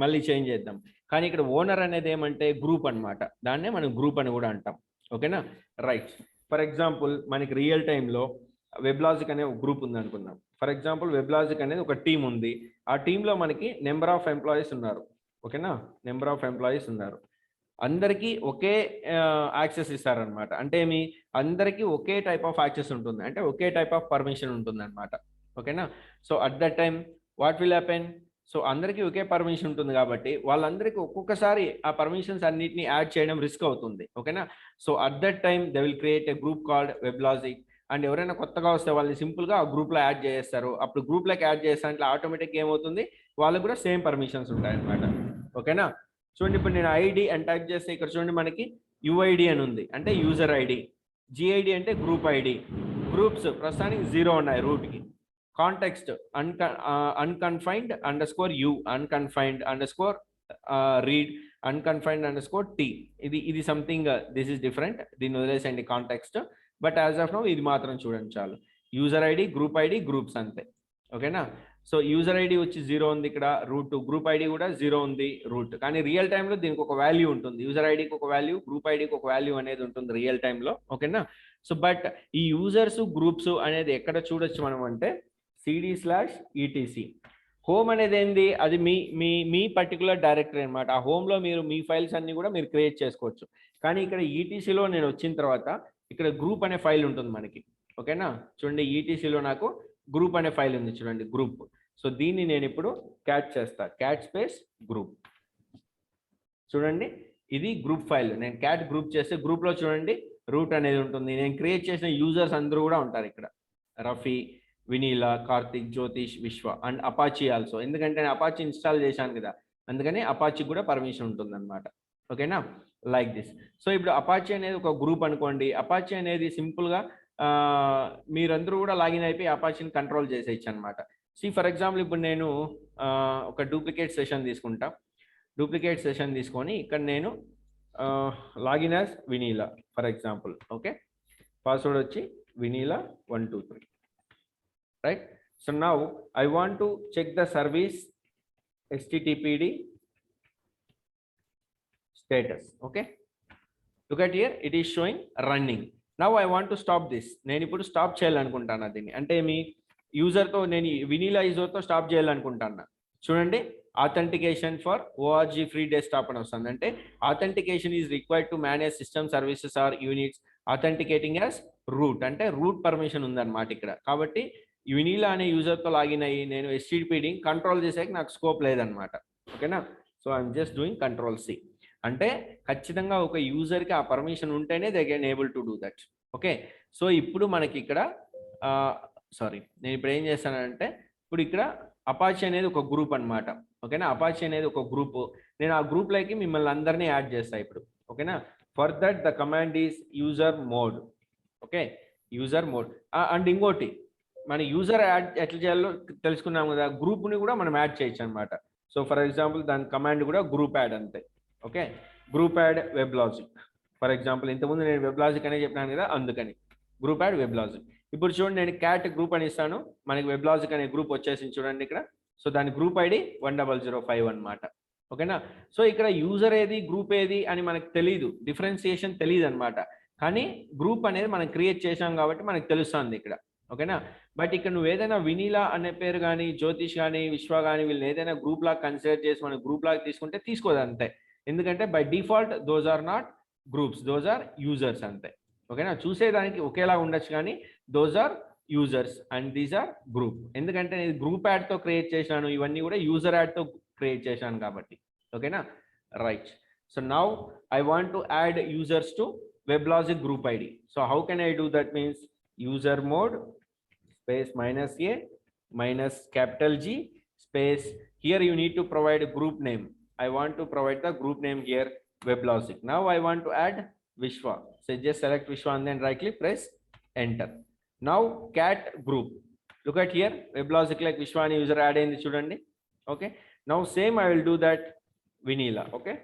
మళ్ళీ చేంజ్ చేద్దాం. కానీ ఇక్కడ ఓనర్ అనేది ఏమంటే గ్రూప్ అనమాట, దాన్నే మనం గ్రూప్ అని కూడా అంటాం. ఓకేనా, రైట్. ఫర్ ఎగ్జాంపుల్ మనకి రియల్ టైంలో వెబ్లాజిక్ అనే ఒక గ్రూప్ ఉంది అనుకుందాం. ఫర్ ఎగ్జాంపుల్ వెబ్లాజిక్ అనేది ఒక టీం ఉంది. ఆ టీంలో మనకి నెంబర్ ఆఫ్ ఎంప్లాయీస్ ఉన్నారు. ఓకేనా, నెంబర్ ఆఫ్ ఎంప్లాయీస్ ఉన్నారు. అందరికీ ఒకే యాక్సెస్ ఇస్తారనమాట. అంటే అందరికీ ఒకే టైప్ ఆఫ్ యాక్సెస్ ఉంటుంది, అంటే ఒకే టైప్ ఆఫ్ పర్మిషన్ ఉంటుంది అనమాట. ఓకేనా, so at that time what will happen, so అందరికీ ఒకే పర్మిషన్ ఉంటుంది కాబట్టి వాళ్ళందరికీ ఒక్కొక్కసారి ఆ పర్మిషన్స్ అన్నిటిని యాడ్ చేయడం రిస్క్ అవుతుంది. ఓకేనా? So at that time they will create a group called WebLogic. And ఎవరైనా కొత్తగా వస్తే వాళ్ళని సింపుల్గా ఆ గ్రూప్లో యాడ్ చేస్తారు. అప్పుడు గ్రూప్లోకి యాడ్ చేస్తారంటే ఆటోమేటిక్గా ఏమవుతుంది, వాళ్ళకు కూడా సేమ్ పర్మిషన్స్ ఉంటాయన్నమాట. ఓకేనా? చూడండి, ఇప్పుడు నేను ఐడి అని టైప్ చేస్తే ఇక్కడ చూడండి మనకి యుఐడి అని ఉంది, అంటే యూజర్ ఐడి. జిఐడి అంటే గ్రూప్ ఐడి. గ్రూప్స్ ప్రస్తుతానికి 0 ఉన్నాయి రూట్కి. Context unconfined underscore u, unconfined underscore read, unconfined underscore t. ఇది సంథింగ్ దిస్ ఇస్ డిఫరెంట్, దీన్ని వదిలేసండి context. But as of now ఇది మాత్రం చూడండి చాలు. యూజర్ ఐడి, గ్రూప్స్ అంతే. ఓకేనా? సో యూజర్ ఐడి వచ్చి 0 ఉంది ఇక్కడ, రూట్. గ్రూప్ ఐడి కూడా 0 ఉంది, రూట్. కానీ రియల్ టైంలో దీనికి ఒక వాల్యూ ఉంటుంది. యూజర్ ఐడికి ఒక వాల్యూ, గ్రూప్ ఐడికి ఒక వాల్యూ అనేది ఉంటుంది రియల్ టైంలో. ఓకేనా? సో బట్ ఈ యూజర్స్ గ్రూప్స్ అనేది ఎక్కడ చూడొచ్చు మనం అంటే cd/etc. హోమ్ అనేది ఏంది, అది మీ పర్టికులర్ డైరెక్టరీ అనమాట. ఆ హోమ్లో మీరు మీ ఫైల్స్ అన్ని కూడా మీరు క్రియేట్ చేసుకోవచ్చు. కానీ ఇక్కడ ఈటీసీలో నేను వచ్చిన తర్వాత ఇక్కడ గ్రూప్ అనే ఫైల్ ఉంటుంది మనకి. ఓకేనా? చూడండి, ఈటీసీలో నాకు గ్రూప్ అనే ఫైల్ ఉంది చూడండి, గ్రూప్. సో దీన్ని నేను ఇప్పుడు క్యాట్ చేస్తా, క్యాట్ స్పేస్ గ్రూప్. చూడండి, ఇది గ్రూప్ ఫైల్. నేను క్యాట్ గ్రూప్ చేస్తే గ్రూప్లో చూడండి రూట్ అనేది ఉంటుంది. నేను క్రియేట్ చేసిన యూజర్స్ అందరూ కూడా ఉంటారు ఇక్కడ. రఫీ, వినీలా, కార్తిక్, జ్యోతిష్, విశ్వ అండ్ అపాచీ ఆల్సో. ఎందుకంటే నేను అపాచీ ఇన్స్టాల్ చేశాను కదా, అందుకని అపాచీ కూడా పర్మిషన్ ఉంటుంది అనమాట. ఓకేనా? Like this. సో ఇప్పుడు అపాచీ అనేది ఒక గ్రూప్ అనుకోండి. అపాచీ అనేది సింపుల్గా మీరందరూ కూడా లాగిన్ అయిపోయి అపాచీని కంట్రోల్ చేసేయచ్చు అనమాట. ఫర్ ఎగ్జాంపుల్ ఇప్పుడు నేను ఒక డూప్లికేట్ సెషన్ తీసుకుంటా. డూప్లికేట్ సెషన్ తీసుకొని ఇక్కడ నేను login as Vineela for example. Okay, password వచ్చి Vineela 123. Right? So now I want to check the service httpd status. Okay, look at here, it is showing running. Now I want to stop this. నేను ఇప్పుడు stop చేయాలనుకుంటాను దీన్ని. అంటే మీ యూజర్తో నేను Vinila యూజర్తో stop చేయాలనుకుంటాను. చూడండి, authentication for org free desktop అని వస్తుంది. అంటే authentication is required to manage system services or units authenticating as root. అంటే రూట్ పర్మిషన్ ఉందన్నమాట ఇక్కడ. కాబట్టి వినీలా అనే యూజర్తో లాగిన్ అయ్యి నేను httpd కంట్రోల్ చేసాక నాకు స్కోప్ లేదనమాట. ఓకేనా? So I'm just doing control C. అంటే ఖచ్చితంగా ఒక యూజర్కి ఆ పర్మిషన్ ఉంటేనే they can able to do that. Okay, so ఇప్పుడు మనకి ఇక్కడ నేను ఇప్పుడు ఏం చేస్తానంటే, ఇప్పుడు ఇక్కడ అపాచీ అనేది ఒక గ్రూప్ అనమాట. ఓకేనా? అపాచీ అనేది ఒక గ్రూప్. నేను ఆ గ్రూప్లోకి మిమ్మల్ని అందరినీ యాడ్ చేస్తాను ఇప్పుడు. ఓకేనా? For that the command is user mode. Okay, user mode. And ఇంకోటి, మన యూజర్ యాడ్ ఎట్లా చేయాలో తెలుసుకున్నాం కదా, గ్రూప్ని కూడా మనం యాడ్ చేయొచ్చు అనమాట. సో ఫర్ ఎగ్జాంపుల్ దాని కమాండ్ కూడా గ్రూప్ యాడ్ అంతే. Okay, group add WebLogic for example. ఇంతకుముందు నేను వెబ్లాజిక్ అనే చెప్పినాను కదా, అందుకని గ్రూప్ యాడ్ వెబ్లాజిక్. ఇప్పుడు చూడండి, నేను క్యాట్ గ్రూప్ అని ఇస్తాను, మనకి వెబ్లాజిక్ అనే గ్రూప్ వచ్చేసింది చూడండి ఇక్కడ. సో దాని గ్రూప్ ఐడి 1005 అనమాట. ఓకేనా? సో ఇక్కడ యూజర్ ఏది, గ్రూప్ ఏది అని మనకు తెలియదు, డిఫరెన్సియేషన్ తెలియదు అనమాట. కానీ గ్రూప్ అనేది మనం క్రియేట్ చేసాం కాబట్టి మనకు తెలుస్తుంది ఇక్కడ. ఓకేనా? బట్ ఇక్కడ నువ్వు ఏదైనా వినీలా అనే పేరు కానీ, జ్యోతిష్ కానీ, విశ్వ కానీ వీళ్ళని ఏదైనా గ్రూప్ లాగా కన్సిడర్ చేసి మనం గ్రూప్ లాగా తీసుకుంటే తీసుకోదు అంతే. ఎందుకంటే by default those are not groups, those are users అంతే. ఓకేనా? చూసేదానికి ఒకేలా ఉండొచ్చు కానీ those are users and these are group. ఎందుకంటే నేను గ్రూప్ యాడ్తో క్రియేట్ చేశాను, ఇవన్నీ కూడా యూజర్ యాడ్తో క్రియేట్ చేశాను కాబట్టి. ఓకేనా? Right. So now I want to add users to WebLogic group ID. So how can I do that? Means user mod space -a minus capital G space. Here you need to provide a group name. I want to provide the group name here, WebLogic. Now I want to add Vishwa. So just select Vishwa and then right click, press enter. Now cat group. Look at here, WebLogic like Vishwa and user add in the chudandi. Okay. Now same I will do that Vineela. Okay.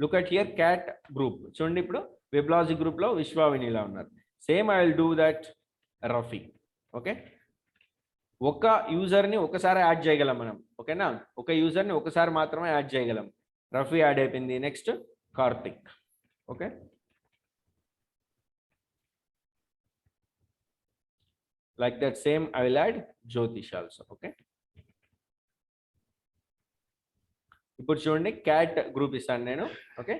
Look at here, cat group. Chudandi ippudu WebLogic group lo Vishwa Vineela unnaru. Same I will do that Rafi. Okay, ఒక యూజర్ని ఒకసారి add చేయగలం మనం. ఓకేనా? ఒక యూజర్ని ఒకసారి మాత్రమే add చేయగలం. Rafi add అయిపోయింది. Next Karthik. Okay, like that same I will add Jyothish also. Okay, ఇప్పుడు చూడండి క్యాట్ గ్రూప్ ఇస్తాను నేను. ఓకే,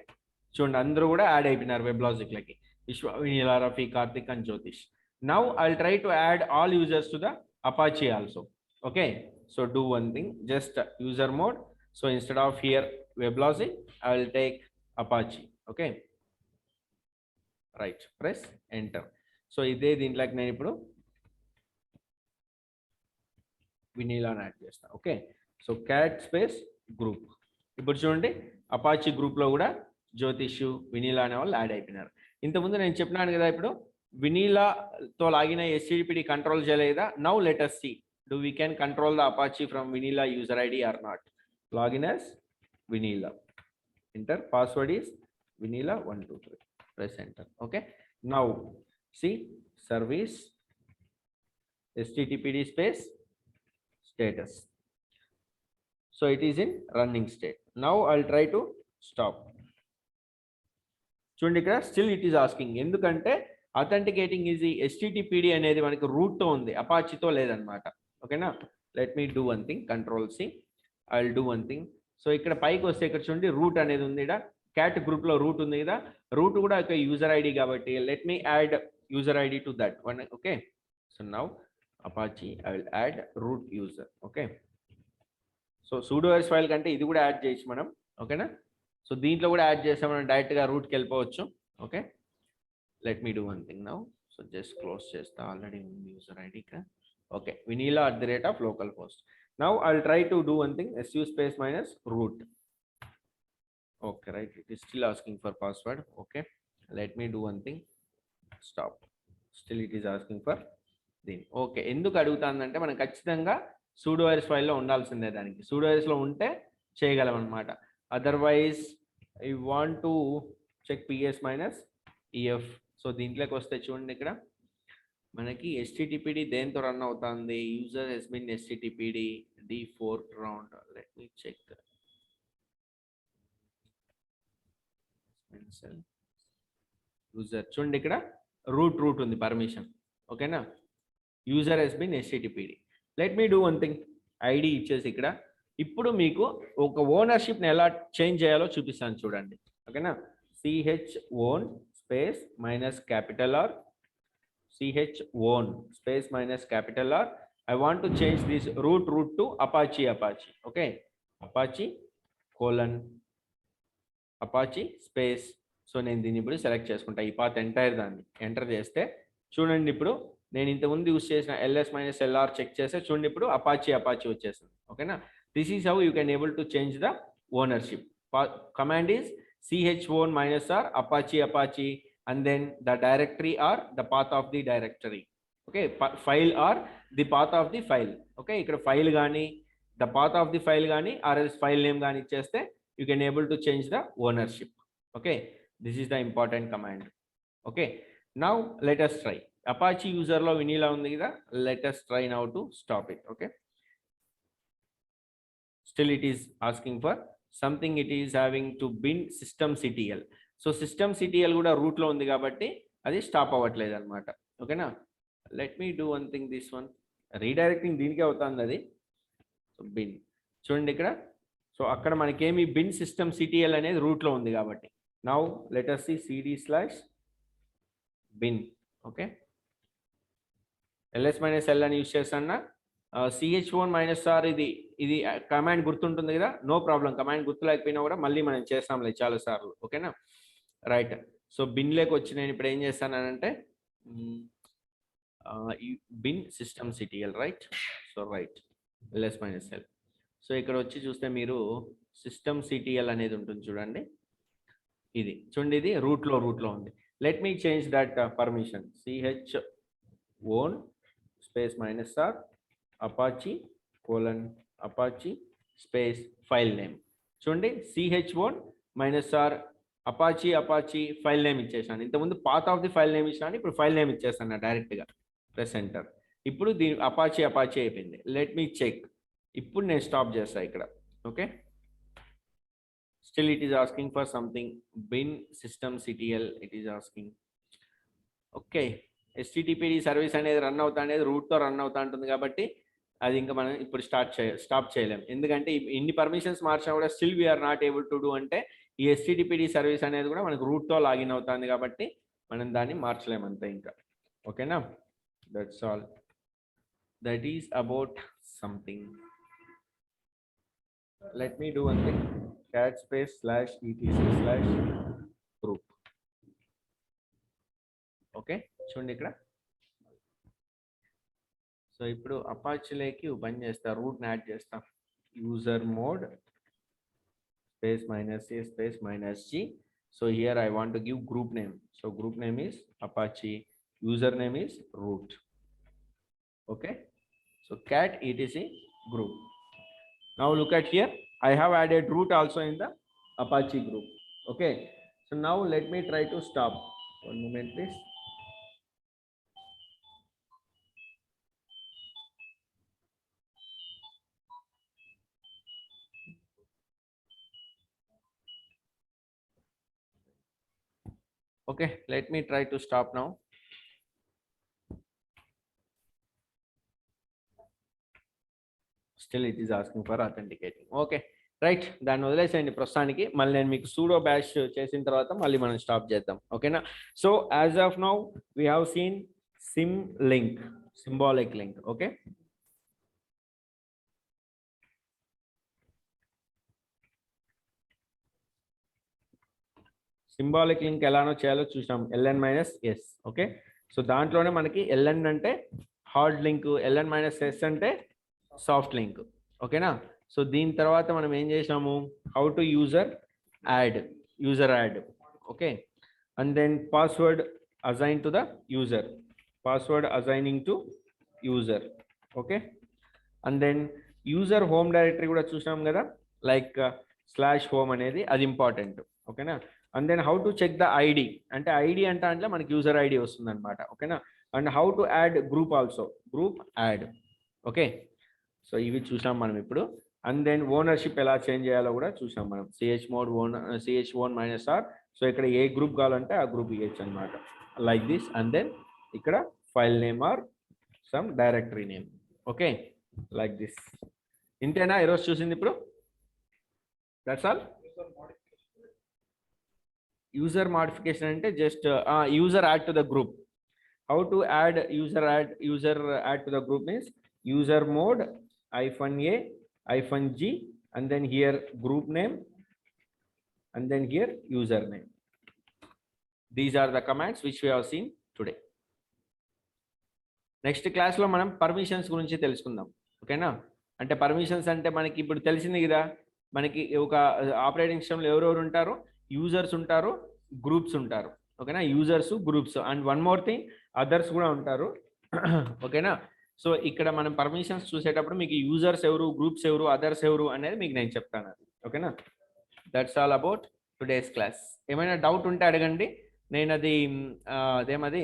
చూడండి అందరూ కూడా యాడ్ అయిపోయినారు వెబ్లాజిక్లకి. విశ్వ, Vinila, Rafi, Karthik and Jyothish. Now I'll try to add all users to the Apache also. Okay, So do one thing, just user mode. So instead of here WebLogic, I will take Apache. Okay, right, press enter. So ఇదే దీంట్లోకి నేను ఇప్పుడు Vinila add చేస్తా. Okay, so cat space group. ఇప్పుడు చూడండి Apache గ్రూప్లో కూడా జ్యోతిష్ వినీలా అనే వాళ్ళు యాడ్ అయిపోయినారు. ఇంతకుముందు నేను చెప్పినాను కదా, ఇప్పుడు వినీలాతో లాగిన ఎస్టీడీపీడీ కంట్రోల్ చేయలేదా. Now let us see, do we can control the Apache from vanilla user ID or not. Login as vanilla, enter password is vanilla 123, press enter. Okay, now see service httpd space status, so it is in running state. Now I'll try to stop. చూడండి ఇక్కడ still it is asking, ఎందుకంటే అథెంటికేటింగ్ is httpd అనేది మనకి రూట్తో ఉంది, అపాచీతో లేదనమాట. ఓకేనా, let me do one thing, control C, I will do one thing. So ఇక్కడ పైకి వస్తే ఇక్కడ చూడండి రూట్ అనేది ఉంది, ఇక్కడ క్యాట్ గ్రూప్లో రూట్ ఉంది కదా, రూట్ కూడా ఒక యూజర్ ఐడి కాబట్టి let me add user ID to that one. Okay, so now Apache I will add root user. Okay, so sudoers file కంటే ఇది కూడా యాడ్ చేయొచ్చు మనం. ఓకేనా, సో దీంట్లో కూడా యాడ్ చేస్తే మనం డైరెక్ట్గా రూట్కి వెళ్ళిపోవచ్చు. Okay, let me do one thing now. So just close చేస్తా, ఆల్రెడీ ఉంది యూజర్ ఐడి ఇక్కడ. Okay, vanilla@localhost. Now I'll try to do one thing, su space minus root. Okay, right, it is still asking for password. Okay, let me do one thing, stop. Still it is asking for దీని. Okay, ఎందుకు అడుగుతుందంటే మనం ఖచ్చితంగా sudoers ఫైల్లో ఉండాల్సిందే, దానికి sudoers లో ఉంటే చేయగలం అనమాట. Otherwise I want to check ps minus ef. So దీంట్లోకి వస్తే చూడండి ఇక్కడ మనకి httpd దేంతో రన్ అవుతుంది, user S bin httpd d4 round. Let me check user. చూడండి ఇక్కడ రూట్ ఉంది పర్మిషన్. ఓకేనా, user S bin httpd. Let me do one thing, ID ఇచ్చేసి ఇక్కడ ఇప్పుడు మీకు ఒక ఓనర్షిప్ని ఎలా చేంజ్ చేయాలో చూపిస్తాను చూడండి. ఓకేనా, chown space minus capital R, chown space minus capital R. I want to change this root to Apache. Okay, Apache colon Apache space. So నేను దీన్ని ఇప్పుడు సెలెక్ట్ చేసుకుంటా, ఈ పాత్ ఎంటైర్ దాన్ని ఎంటర్ చేస్తే చూడండి ఇప్పుడు నేను ఇంతకుముందు యూస్ చేసిన ls-lr చెక్ చేస్తే చూడండి ఇప్పుడు అపాచీ వచ్చేసింది. ఓకేనా, this is how you can able to change the ownership. Command is chown-r apache and then the directory or the path of the directory. Okay, file or the path of the file. Okay, ఇక్కడ file గానీ the path of the file గానీ or else file name గానీ ఇచ్చేస్తే you can able to change the ownership. Okay, this is the important command. Okay, now let us try. Apache user లో vanilla ఉంది కదా, let us try now to stop it. Okay, still it is asking for something, it is having to bin systemctl. So systemctl కూడా రూట్లో ఉంది కాబట్టి అది stop అవ్వట్లేదు అనమాట. ఓకేనా, let me do one thing, this one redirecting దీనికే అవుతుంది అది. సో బిన్ చూడండి ఇక్కడ, సో అక్కడ మనకేమి బిన్ systemctl అనేది రూట్లో ఉంది కాబట్టి now let us see cd/bin. Okay, ls-l అని యూజ్ చేస్తాను. chown-r ఇది కమాండ్ గుర్తుంటుంది కదా, నో ప్రాబ్లం. కమాండ్ గుర్తులేకపోయినా కూడా మళ్ళీ మనం చేస్తాంలే చాలా సార్లు. ఓకేనా, రైట్. సో బిన్లోకి వచ్చి నేను ఇప్పుడు ఏం చేస్తానంటే bin systemctl, right. So right ls-l. So ఇక్కడ వచ్చి చూస్తే మీరు systemctl అనేది ఉంటుంది చూడండి, ఇది చూడండి, ఇది రూట్లో ఉంది. Let me change that permission, chown space minus r apache colon apache space file name. చూడండి chown-r అపాచీ ఫైల్ నేమ్ ఇచ్చేసాను. ఇంతకుముందు path of the file name ఇచ్చాను, ఇప్పుడు ఫైల్ నేమ్ ఇచ్చేస్తాను డైరెక్ట్గా. Press enter. ఇప్పుడు దీని అపాచీ అయిపోయింది. Let me check. ఇప్పుడు నేను స్టాప్ చేస్తాను ఇక్కడ. Okay, still it is asking for something, bin systemctl it is asking. Okay, httpd service అనేది రన్ అవుతా అనేది రూట్తో రన్ అవుతా ఉంటుంది కాబట్టి అది ఇంకా మనం ఇప్పుడు స్టాప్ చేయలేం. ఎందుకంటే ఇన్ని పర్మిషన్స్ మార్చినా కూడా still we are not able to do, అంటే ఈ httpd సర్వీస్ అనేది కూడా మనకు రూట్తో లాగిన్ అవుతుంది కాబట్టి మనం దాన్ని మార్చలేము అంతే ఇంకా. ఓకేనా, that's all. That is about something. let me do one thing, cat space /etc/group. Okay చూడండి ఇక్కడ. సో ఇప్పుడు అపాచీలోకి పని చేస్తా, రూట్ని యాడ్ చేస్తా. User mod space -a space -g. So here I want to give group name. So group name is Apache, username is root. Okay, so cat etc group. Now look at here, I have added root also in the Apache group. Okay, so now let me try to stop. One moment please. Okay, let me try to stop now. Still it is asking for authenticating. Okay, right, దాన్ని వదిలేసేయండి ప్రస్తుతానికి. మళ్ళీ నేను మీకు pseudo bash చేసిన తర్వాత మళ్ళీ మనం స్టాప్ చేద్దాం. ఓకేనా? So as of now we have seen SIM link, symbolic link. Okay, symbolic link ఎలానో చేయాలో చూసాం, ln-s. ఓకే, సో దాంట్లోనే మనకి ln అంటే హార్డ్ లింక్, ln-s అంటే సాఫ్ట్ లింక్. ఓకేనా? సో దీని తర్వాత మనం ఏం చేసాము, how to user add. Okay, and then password assign to the user, password assigning to user. Okay, and then user home directory కూడా చూసాం కదా, లైక్ /home అనేది, అది ఇంపార్టెంట్. ఓకేనా? And then how to check the ID, అంటే ID అంటే మనకి user ID వస్తుంది అనమాట. ఓకేనా? And how to add group also, group add. Okay, so ఇవి చూసాం మనం ఇప్పుడు. అండ్ దెన్ ఓనర్షిప్ ఎలా చేంజ్ చేయాలో కూడా చూసాం మనం, ch-own-r. సో ఇక్కడ ఏ గ్రూప్ కావాలంటే ఆ గ్రూప్ ఇవ్వచ్చు అనమాట, లైక్ దిస్. అండ్ దెన్ ఇక్కడ file name or some directory name. Okay, like this. ఇంతేనా ఈరోజు చూసింది ఇప్పుడు? That's all. యూజర్ మోడిఫికేషన్ అంటే just user add to the group. How to add user add to the group means user mode -a-g and then here group name and then here username. These are the commands which we have seen today. Next క్లాస్లో మనం permissions గురించి తెలుసుకుందాం. ఓకేనా? అంటే permissions అంటే మనకి ఇప్పుడు తెలిసింది కదా, మనకి ఒక ఆపరేటింగ్ సిస్టంలో ఎవరెవరు ఉంటారు, యూజర్స్ ఉంటారు, గ్రూప్స్ ఉంటారు. ఓకేనా? Users, groups, and one more thing others కూడా ఉంటారు. ఓకేనా? సో ఇక్కడ మనం పర్మిషన్స్ చూసేటప్పుడు మీకు యూజర్స్ ఎవరు, గ్రూప్స్ ఎవరు, అదర్స్ ఎవరు అనేది మీకు నేను చెప్తాను. ఓకేనా? That's all about today's class. ఏమైనా డౌట్ ఉంటే అడగండి, నేను అది అదేమది